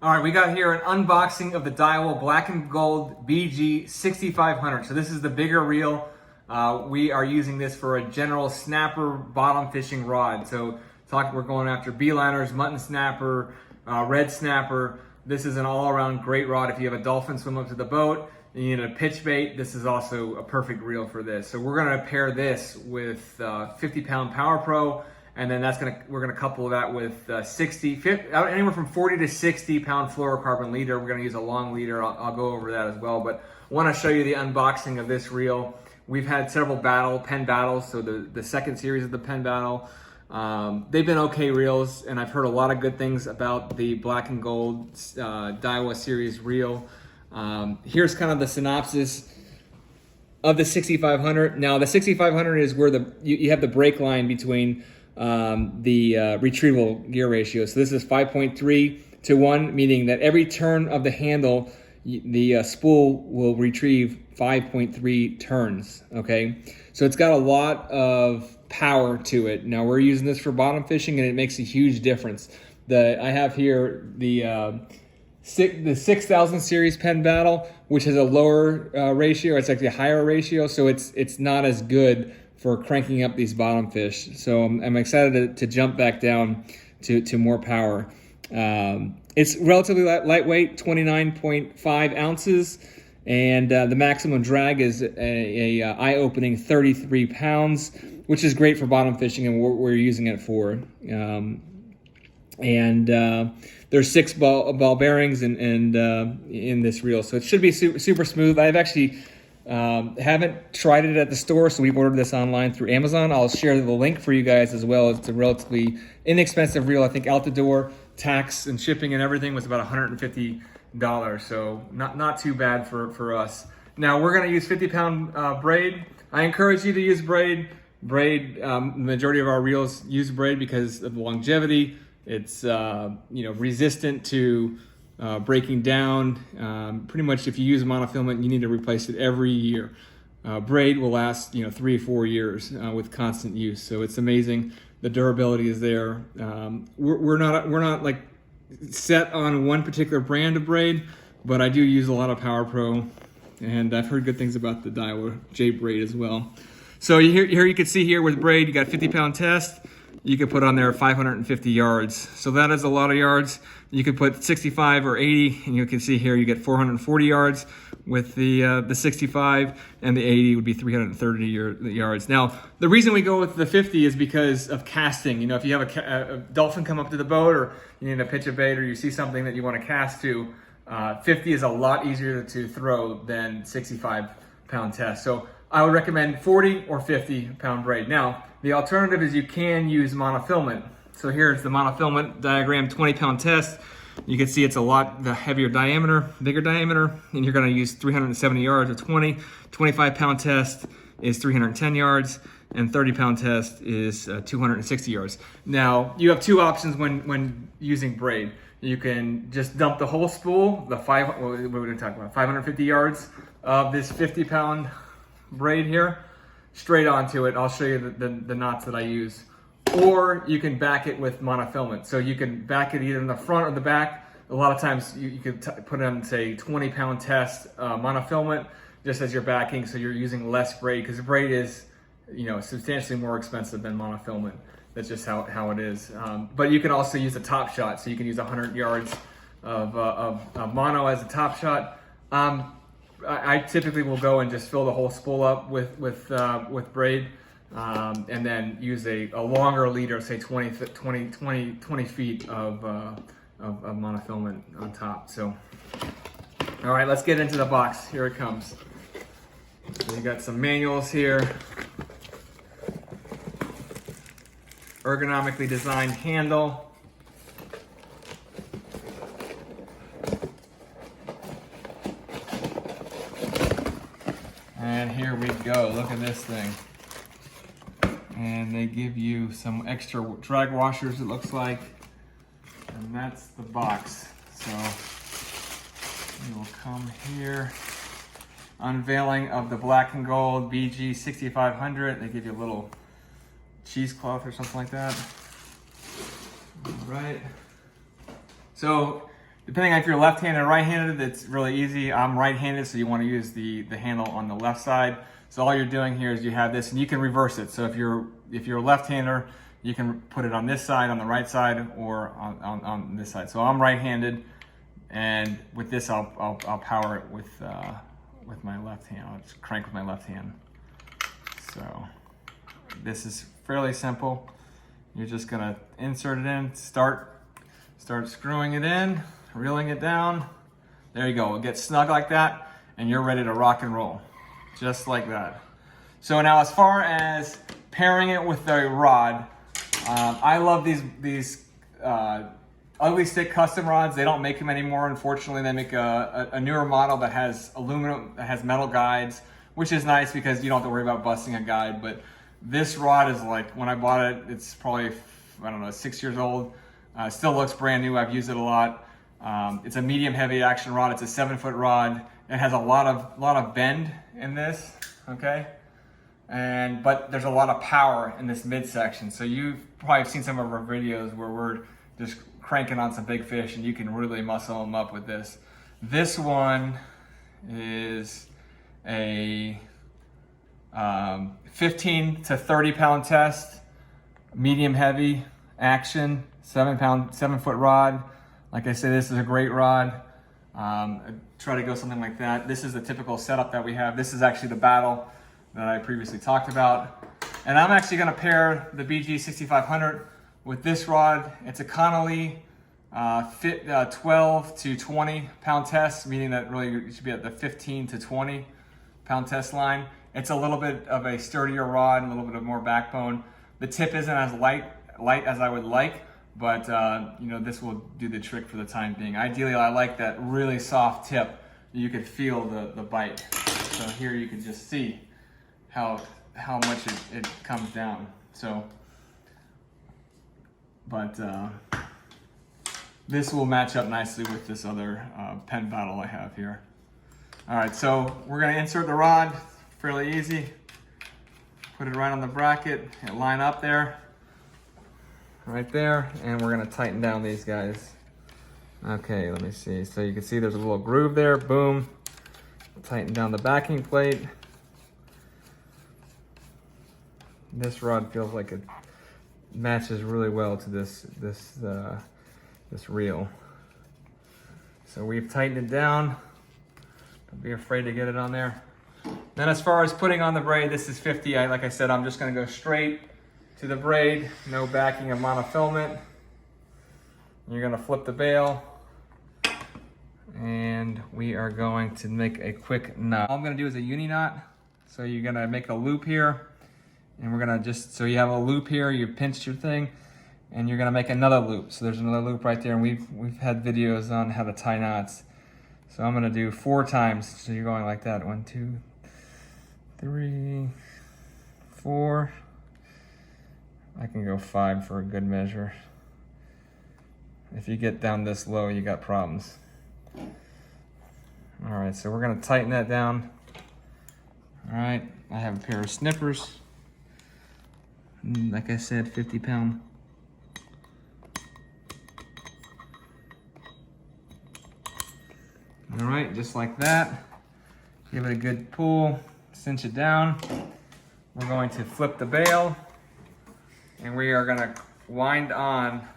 All right, we got here an unboxing of the Daiwa Black and Gold BG 6500. So this is the bigger reel. We are using this for a general snapper bottom fishing rod. So we're going after beeliners, mutton snapper, red snapper. This is an all-around great rod. If you have a dolphin swim up to the boat and you need a pitch bait, this is also a perfect reel for this. So we're gonna pair this with 50-pound Power Pro, and then we're gonna couple that with anywhere from 40 to 60-pound Fluorocarbon Leader. We're gonna use a long leader. I'll go over that as well, but I wanna show you the unboxing of this reel. We've had several pen battles, so the second series of the pen battle. They've been okay reels, and I've heard a lot of good things about the Black and Gold Daiwa series reel. Here's kind of the synopsis of the 6500. Now the 6500 is where you have the break line between the retrieval gear ratio. So this is 5.3 to 1, meaning that every turn of the handle, the spool will retrieve 5.3 turns, okay? So it's got a lot of power to it. Now we're using this for bottom fishing, and it makes a huge difference. I have here the 6000 series pen battle, which has a lower ratio. It's actually a higher ratio, so it's not as good for cranking up these bottom fish. So I'm excited to jump back down to more power. It's relatively lightweight, 29.5 ounces, and the maximum drag is a eye-opening 33 pounds, which is great for bottom fishing and what we're using it for. There's 6 ball bearings in this reel, so it should be super smooth. I've actually haven't tried it at the store, so we've ordered this online through Amazon. I'll share the link for you guys as well. It's a relatively inexpensive reel. I think out the door, tax and shipping and everything was about $150, so not too bad for us. Now we're going to use 50-pound braid. I encourage you to use braid. The majority of our reels use braid because of the longevity. It's resistant to breaking down. Pretty much if you use monofilament, you need to replace it every year. Braid will last 3 or 4 years with constant use, so it's amazing. The durability is there. We're not like set on one particular brand of braid, but I do use a lot of Power Pro, and I've heard good things about the Daiwa J braid as well. So here you can see here with braid, you got 50-pound test. You could put on there 550 yards. So that is a lot of yards. You could put 65 or 80, and you can see here you get 440 yards with the 65, and the 80 would be 330 yards. Now, the reason we go with the 50 is because of casting. If you have a dolphin come up to the boat, or you need to pitch a bait, or you see something that you want to cast to, 50 is a lot easier to throw than 65-pound test. So I would recommend 40 or 50-pound braid. Now, the alternative is you can use monofilament. So here's the monofilament diagram, 20-pound test. You can see it's the heavier diameter, bigger diameter, and you're gonna use 370 yards of 20. 25-pound test is 310 yards, and 30-pound test is 260 yards. Now, you have 2 options when using braid. You can just dump the whole spool, what are we talking about, 550 yards of this 50-pound braid here, straight onto it. I'll show you the knots that I use. Or you can back it with monofilament. So you can back it either in the front or the back. A lot of times you could put on, say, 20-pound test monofilament just as your backing, so you're using less braid, because braid is substantially more expensive than monofilament. That's just how it is. But you can also use a top shot, so you can use 100 yards of mono as a top shot. I typically will go and just fill the whole spool up with braid, and then use a longer leader, say 20 feet of monofilament on top. So, all right, let's get into the box. Here it comes. So you got some manuals here. Ergonomically designed handle. And here we go. Look at this thing. And they give you some extra drag washers, it looks like. And that's the box. So we will come here. Unveiling of the Black and Gold BG 6500. They give you a little cheesecloth or something like that. All right. So Depending on if you're left-handed or right-handed, it's really easy. I'm right-handed, so you want to use the handle on the left side. So all you're doing here is you have this, and you can reverse it. So if you're a left-hander, you can put it on this side, on the right side, or on this side. So I'm right-handed, and with this, I'll power it with my left hand. I'll just crank with my left hand. So this is fairly simple. You're just gonna insert it in, start screwing it in, reeling it down. There you go. It'll get snug like that, and you're ready to rock and roll, just like that. So now, as far as pairing it with the rod, I love these Ugly Stick custom rods. They don't make them anymore, unfortunately. They make a newer model that has aluminum, that has metal guides, which is nice because you don't have to worry about busting a guide. But this rod is like, when I bought it, it's probably, I don't know, 6 years old. Still looks brand new. I've used it a lot. It's a medium heavy action rod. It's a 7-foot rod. It has a lot of bend in this, okay? But there's a lot of power in this midsection. So you've probably seen some of our videos where we're just cranking on some big fish, and you can really muscle them up with this. This one is a 15 to 30 pound test, medium heavy action, 7-foot rod. Like I said, this is a great rod. Try to go something like that. This is the typical setup that we have. This is actually the battle that I previously talked about. And I'm actually gonna pair the BG 6500 with this rod. It's a Connolly 12 to 20 pound test, meaning that really you should be at the 15 to 20 pound test line. It's a little bit of a sturdier rod, a little bit of more backbone. The tip isn't as light as I would like, but you know, this will do the trick for the time being. Ideally, I like that really soft tip. You could feel the bite. So here you can just see how much it comes down. So, but this will match up nicely with this other pen battle I have here. All right, so we're gonna insert the rod, fairly easy. Put it right on the bracket and line up there, right there, and we're gonna tighten down these guys. Okay, let me see. So you can see there's a little groove there, boom. Tighten down the backing plate. This rod feels like it matches really well to this reel. So we've tightened it down. Don't be afraid to get it on there. Then as far as putting on the braid, this is 50. Like I said, I'm just gonna go straight to the braid, no backing of monofilament. You're gonna flip the bail, and we are going to make a quick knot. All I'm gonna do is a uni knot. So you're gonna make a loop here, and we're gonna just, so you have a loop here, you pinched your thing, and you're gonna make another loop. So there's another loop right there, and we've had videos on how to tie knots. So I'm gonna do 4 times. So you're going like that. 1, 2, 3, 4. I can go 5 for a good measure. If you get down this low, you got problems. All right, so we're gonna tighten that down. All right, I have a pair of snippers. Like I said, 50 pound. All right, just like that. Give it a good pull, cinch it down. We're going to flip the bail, and we are gonna wind on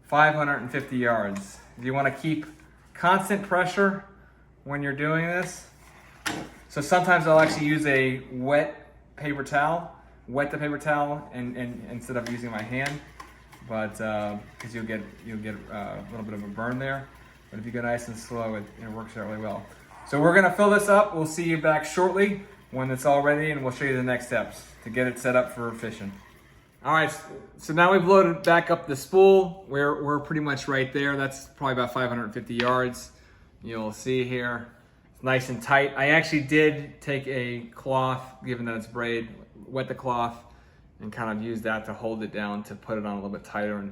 550 yards. You wanna keep constant pressure when you're doing this. So sometimes I'll actually use a wet paper towel, wet the paper towel and instead of using my hand, but because you'll get a little bit of a burn there. But if you go nice and slow, it works out really well. So we're gonna fill this up. We'll see you back shortly when it's all ready, and we'll show you the next steps to get it set up for fishing. All right, so now we've loaded back up the spool. We're pretty much right there. That's probably about 550 yards. You'll see here, it's nice and tight. I actually did take a cloth, given that it's braid, wet the cloth, and kind of use that to hold it down to put it on a little bit tighter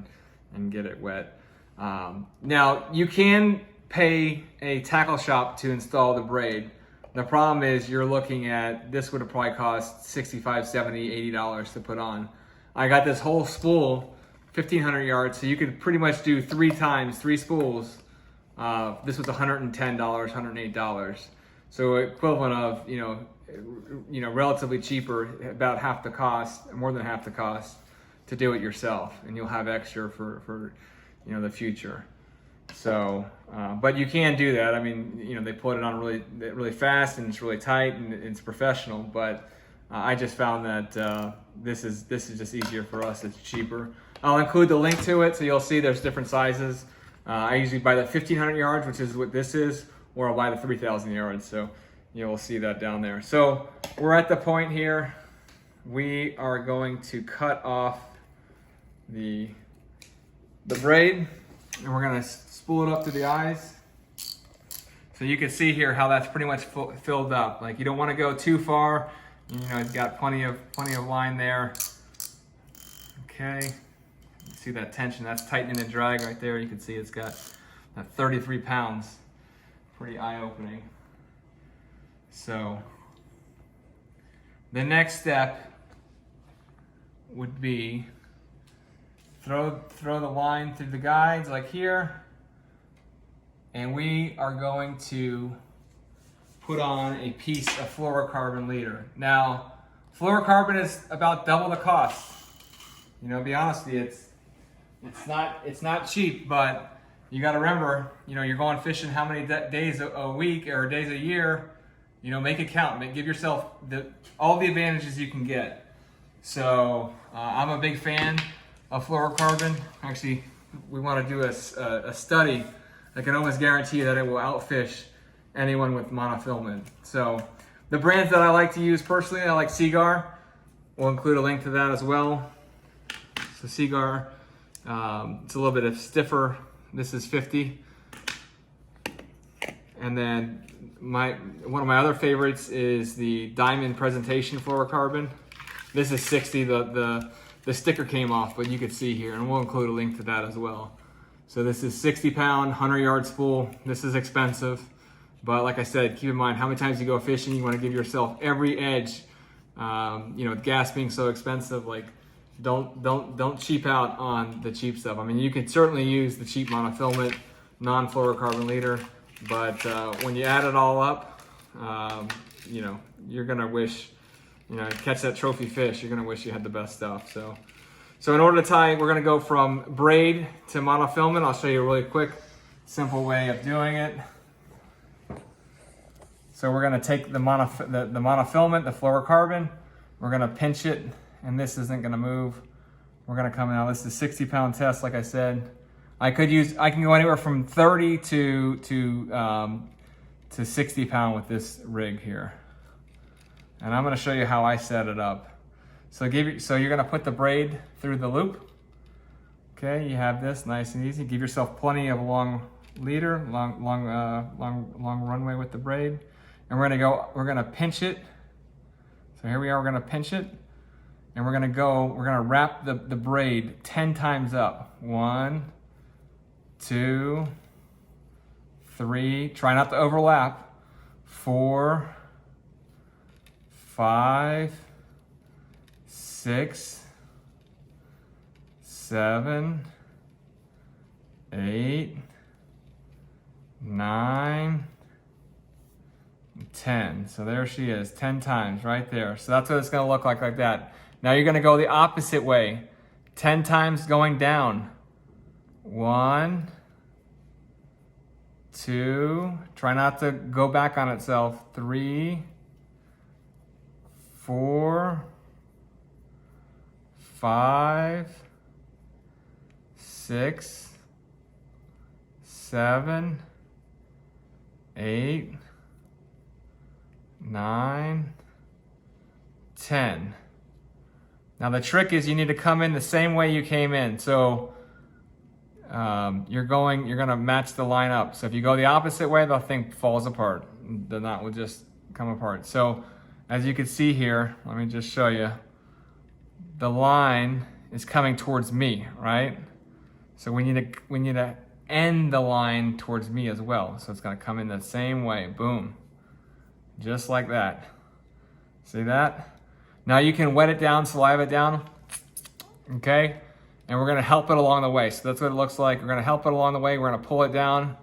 and get it wet. Now, you can pay a tackle shop to install the braid. The problem is you're looking at, this would have probably cost $65, $70, $80 to put on. I got this whole spool, 1,500 yards, so you could pretty much do 3 times, 3 spools This was $110, $108. So equivalent of, relatively cheaper, about half the cost, more than half the cost to do it yourself, and you'll have extra for the future. So, but you can do that. I mean, they put it on really fast, and it's really tight, and it's professional. But I just found that this is just easier for us. It's cheaper. I'll include the link to it, so you'll see there's different sizes. I usually buy the 1,500 yards, which is what this is, or I'll buy the 3,000 yards. So you'll see that down there. So we're at the point here. We are going to cut off the braid, and we're gonna spool it up to the eyes. So you can see here how that's pretty much filled up. Like, you don't want to go too far. It's got plenty of line there. Okay, you see that tension? That's tightening and drag right there. You can see it's got that 33 pounds. Pretty eye-opening. So the next step would be throw the line through the guides like here, and we are going to put on a piece of fluorocarbon leader. Now, fluorocarbon is about double the cost. To be honest with you, it's not cheap, but you got to remember, you're going fishing how many days a week or days a year. Make it count. Give yourself all the advantages you can get. So I'm a big fan of fluorocarbon. Actually, we want to do a study. I can almost guarantee that it will outfish anyone with monofilament. So the brands that I like to use personally, I like Seagar. We'll include a link to that as well. So Seagar, it's a little bit stiffer. This is 50. And then one of my other favorites is the Diamond Presentation Fluorocarbon. This is 60. The sticker came off, but you can see here, and we'll include a link to that as well. So this is 60-pound, 100-yard spool. This is expensive, but like I said, keep in mind how many times you go fishing. You want to give yourself every edge. With gas being so expensive, like don't cheap out on the cheap stuff. I mean, you can certainly use the cheap monofilament, non-fluorocarbon leader, but when you add it all up, you're gonna wish, catch that trophy fish, you're gonna wish you had the best stuff. So in order to tie, we're gonna go from braid to monofilament. I'll show you a really quick, simple way of doing it. So we're gonna take the monofilament, the fluorocarbon, we're gonna pinch it, and this isn't gonna move. We're gonna come out, this is a 60-pound test, like I said. I can go anywhere from 30 to 60 pound with this rig here. And I'm gonna show you how I set it up. So you're gonna put the braid through the loop. Okay, you have this nice and easy. Give yourself plenty of long leader, long runway with the braid. And we're gonna pinch it. So here we are, we're gonna pinch it. And we're gonna wrap the braid 10 times up. 1, 2, 3, try not to overlap. 4, 5, 6, 7, 8, 9, 10. So there she is, 10 times right there. So that's what it's gonna look like that. Now you're gonna go the opposite way. 10 times going down. 1, 2, try not to go back on itself. 3, 4, 5, 6, 7, 8, 9, 10. Now the trick is you need to come in the same way you came in. So you're gonna match the line up. So if you go the opposite way, the thing falls apart. The knot will just come apart. So as you can see here, let me just show you. The line is coming towards me, right? So we need to end the line towards me as well. So it's gonna come in the same way, boom. Just like that. See that? Now you can wet it down, saliva it down, okay? And we're gonna help it along the way. So that's what it looks like. We're gonna help it along the way. We're gonna pull it down,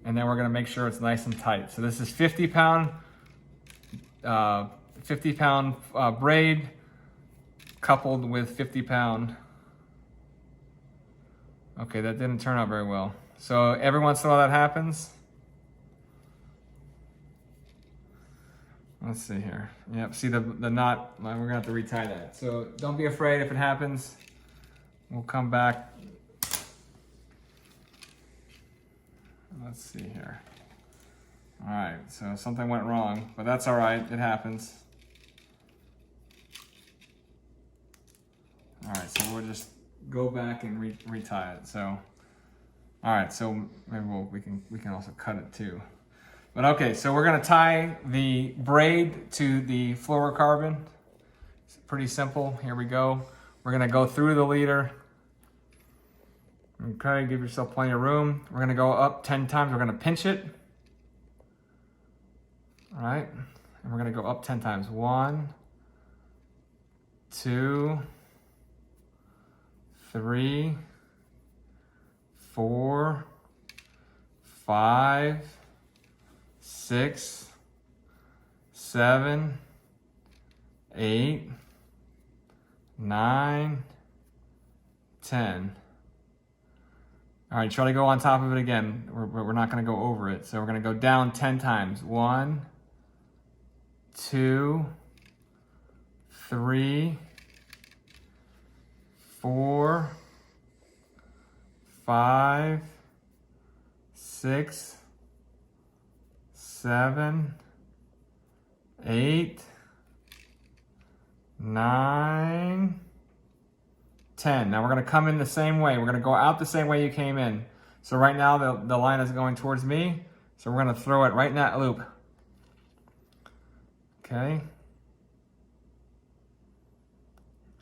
and then we're gonna make sure it's nice and tight. So this is 50-pound braid coupled with 50-pound. Okay, that didn't turn out very well. So every once in a while that happens. Let's see here. Yep, see the knot, we're gonna have to retie that. So don't be afraid if it happens. We'll come back. Let's see here. All right, so something went wrong, but that's all right, it happens. All right, so we'll just go back and retie it. So, all right, so maybe we can also cut it too. But okay, so we're gonna tie the braid to the fluorocarbon. It's pretty simple. Here we go. We're gonna go through the leader. Okay, give yourself plenty of room. We're gonna go up 10 times. We're gonna pinch it. All right, and we're gonna go up 10 times. 1, 2, 3, 4, 5, 6, 7, 8, 9, 10. All right, try to go on top of it again. We're not gonna go over it. So we're gonna go down 10 times. 1, 2, 3, 4, 5, 6, 7, 8, 9, 10. Now we're gonna come in the same way. We're gonna go out the same way you came in. So right now the line is going towards me. So we're gonna throw it right in that loop. Okay.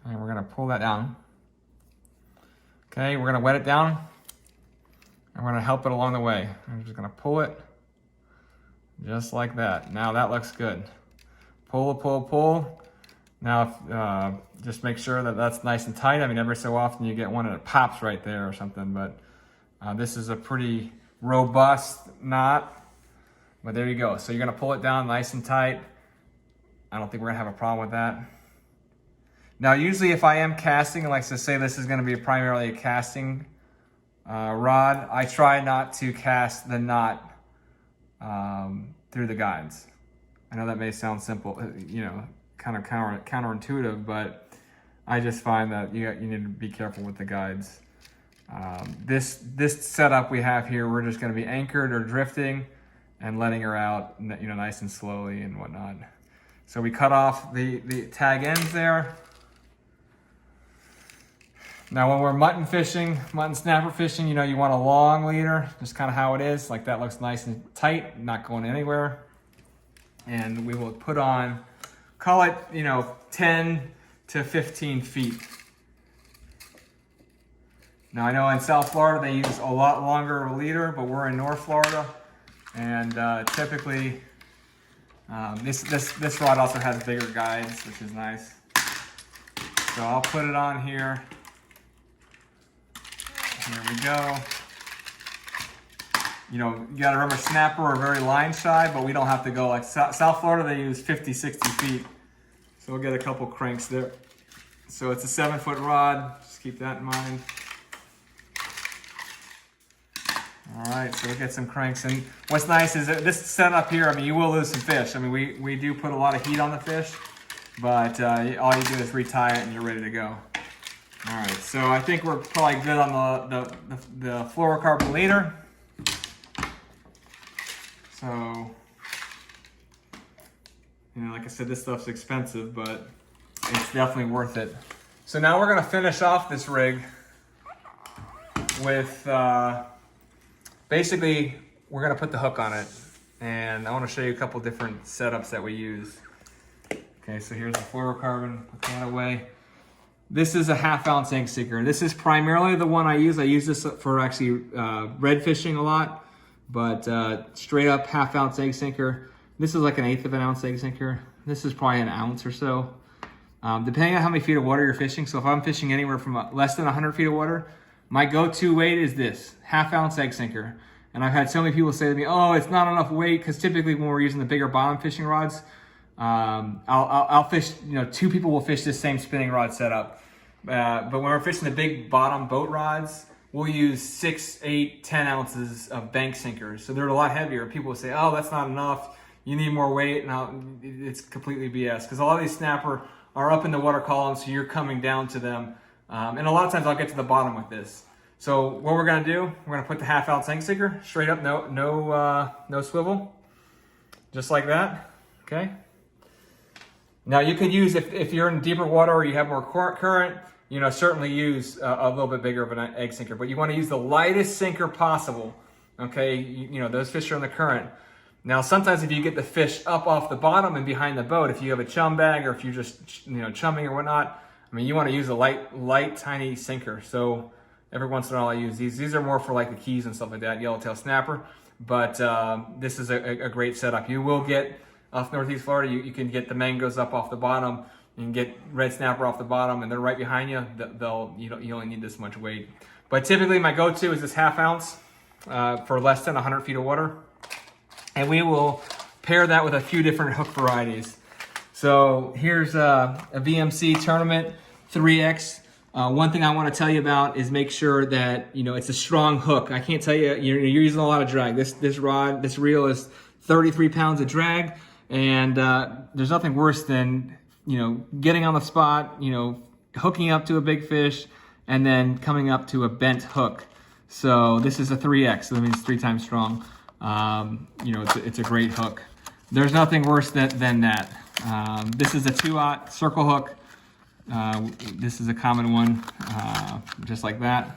And we're gonna pull that down. Okay, we're gonna wet it down. And we're gonna help it along the way. I'm just gonna pull it just like that. Now that looks good. Pull, pull, pull. Now, just make sure that that's nice and tight. I mean, every so often you get one and it pops right there or something, but this is a pretty robust knot. But there you go. So you're gonna pull it down nice and tight. I don't think we're gonna have a problem with that. Now, usually if I am casting, like to say this is gonna be primarily a casting rod, I try not to cast the knot through the guides. I know that may sound simple, you know, kind of counterintuitive, but I just find that you need to be careful with the guides. This setup we have here, we're just going to be anchored or drifting and letting her out, you know, nice and slowly and whatnot. So we cut off the tag ends there. Now when we're mutton snapper fishing, you know, you want a long leader, just kind of how it is. Like that looks nice and tight, not going anywhere. And we will put on, call it, you know, 10 to 15 feet. Now I know in South Florida they use a lot longer of a leader, but we're in North Florida, and typically this rod also has bigger guides, which is nice. So I'll put it on here. Here we go. You know, you gotta remember snapper are very line shy, but we don't have to go like South Florida, they use 50, 60 feet. So we'll get a couple cranks there. So it's a 7-foot rod, just keep that in mind. All right, so we'll get some cranks. And what's nice is that this setup here, I mean, you will lose some fish. I mean, we do put a lot of heat on the fish, but all you do is retie it and you're ready to go. All right, so I think we're probably good on the fluorocarbon leader. So, you know, like I said, this stuff's expensive, but it's definitely worth it. So now we're gonna finish off this rig with, basically, we're gonna put the hook on it. And I wanna show you a couple different setups that we use. Okay, so here's the fluorocarbon, put that away. This is a 1/2 ounce egg sinker. This is primarily the one I use. I use this for actually red fishing a lot, but straight up 1/2 ounce egg sinker. This is like 1/8 of an ounce egg sinker. This is probably 1 ounce or so, depending on how many feet of water you're fishing. So if I'm fishing anywhere from less than 100 feet of water, my go-to weight is this 1/2 ounce egg sinker. And I've had so many people say to me, oh, it's not enough weight, because typically when we're using the bigger bottom fishing rods, I'll fish, 2 people will fish this same spinning rod setup. But when we're fishing the big bottom boat rods, we'll use 6, 8, 10 ounces of bank sinkers. So they're a lot heavier. People will say, oh, that's not enough. You need more weight. And it's completely BS, because a lot of these snapper are up in the water column, so you're coming down to them. And a lot of times I'll get to the bottom with this. So what we're gonna do, we're gonna put the 1/2 ounce bank sinker straight up, no swivel, just like that, okay? Now you could use, if you're in deeper water or you have more current, certainly use a little bit bigger of an egg sinker, but you want to use the lightest sinker possible, okay? Those fish are in the current. Now sometimes if you get the fish up off the bottom and behind the boat, if you have a chum bag or if you're just chumming or whatnot, you want to use a light tiny sinker. So every once in a while I use these. These are more for like the keys and stuff like that, yellowtail snapper, but this is a great setup. You will get off Northeast Florida, you can get the mangoes up off the bottom, you can get red snapper off the bottom, and they're right behind you. You only need this much weight. But typically my go-to is this 1/2 ounce for less than 100 feet of water. And we will pair that with a few different hook varieties. So here's a VMC Tournament 3X. One thing I want to tell you about is make sure that it's a strong hook. I can't tell you, you're using a lot of drag. This reel is 33 pounds of drag, and there's nothing worse than getting on the spot, hooking up to a big fish, and then coming up to a bent hook. So this is a 3X, so that means 3 times strong. It's a great hook. There's nothing worse than that. This is a 2/0 circle hook. This is a common one, just like that.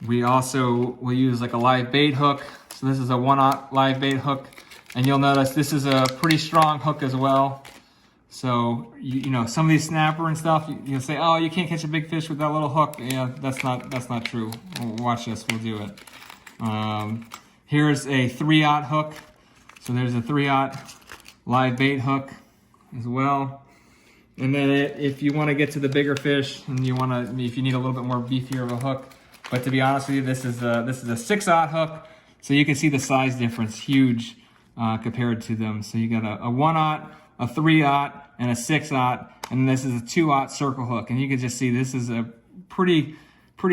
We also will use like a live bait hook. So this is a 1/0 live bait hook. And you'll notice this is a pretty strong hook as well. So, some of these snapper and stuff, you'll say, oh, you can't catch a big fish with that little hook. Yeah, that's not true. Watch this, we'll do it. Here's a 3/0 hook. So there's a 3/0 live bait hook as well. And then if you want to get to the bigger fish and if you need a little bit more beefier of a hook, but to be honest with you, this is a 6/0 hook. So you can see the size difference, huge compared to them. So you got a 1/0, a 3/0, and a 6/0, and this is a 2/0 circle hook. And you can just see this is a pretty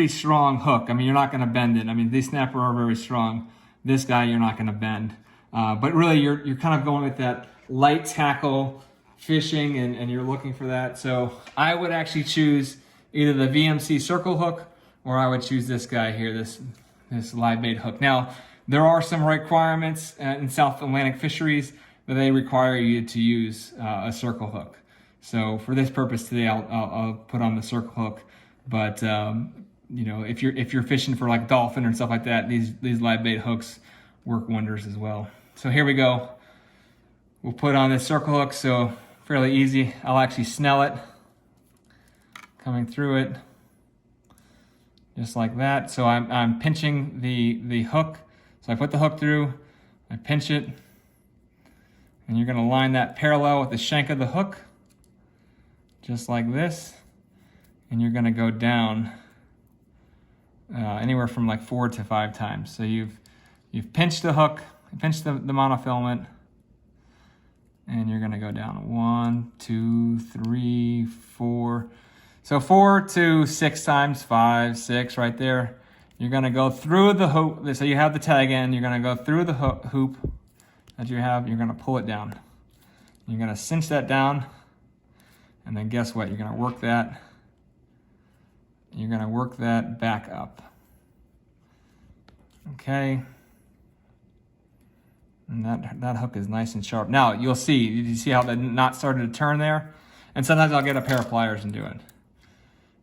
strong hook. You're not going to bend it. These snapper are very strong. This guy you're not going to bend. But really you're kind of going with that light tackle fishing, and you're looking for that. So I would actually choose either the VMC circle hook, or I would choose this guy here, this live bait hook. Now, there are some requirements in South Atlantic fisheries that they require you to use a circle hook. So for this purpose today, I'll put on the circle hook. But if you're fishing for like dolphin and stuff like that, these live bait hooks work wonders as well. So here we go. We'll put on this circle hook, so fairly easy. I'll actually snell it coming through it, just like that. So I'm pinching the hook. So I put the hook through, I pinch it, and you're gonna line that parallel with the shank of the hook, just like this. And you're gonna go down anywhere from like 4 to 5 times. So you've pinched the hook, pinched the monofilament, and you're gonna go down 1, 2, 3, 4. So 4 to 6 times, 5, 6 right there. You're gonna go through the hoop. So you have the tag in, you're gonna go through the hoop that you have, you're gonna pull it down. You're gonna cinch that down, and then guess what? You're gonna work that. You're gonna work that back up. Okay. And that hook is nice and sharp. Now you'll see, you see how the knot started to turn there? And sometimes I'll get a pair of pliers and do it.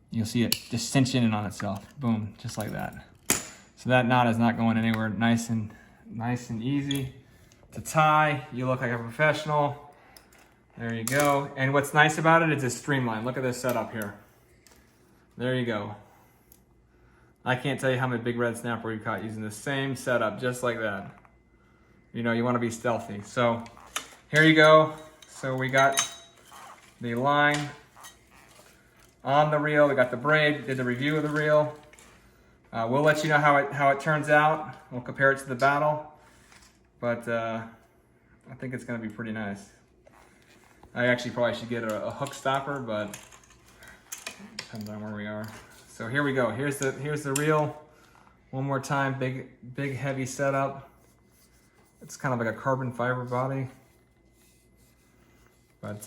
You'll see it just cinch in on itself. Boom, just like that. So that knot is not going anywhere. Nice and easy to tie. You look like a professional. There you go. And what's nice about it is it's streamlined. Look at this setup here. There you go. I can't tell you how many big red snapper we've caught using the same setup, just like that. You want to be stealthy. So here you go. So we got the line on the reel. We got the braid, did the review of the reel. We'll let you know how it turns out. We'll compare it to the battle, but I think it's going to be pretty nice. I actually probably should get a hook stopper, but depends on where we are. So here we go. Here's the reel. One more time, big heavy setup. It's kind of like a carbon fiber body. But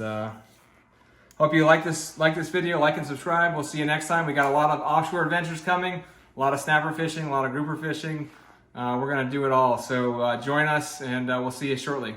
hope you like this video. Like and subscribe. We'll see you next time. We got a lot of offshore adventures coming. A lot of snapper fishing, a lot of grouper fishing. We're gonna do it all. So join us, and we'll see you shortly.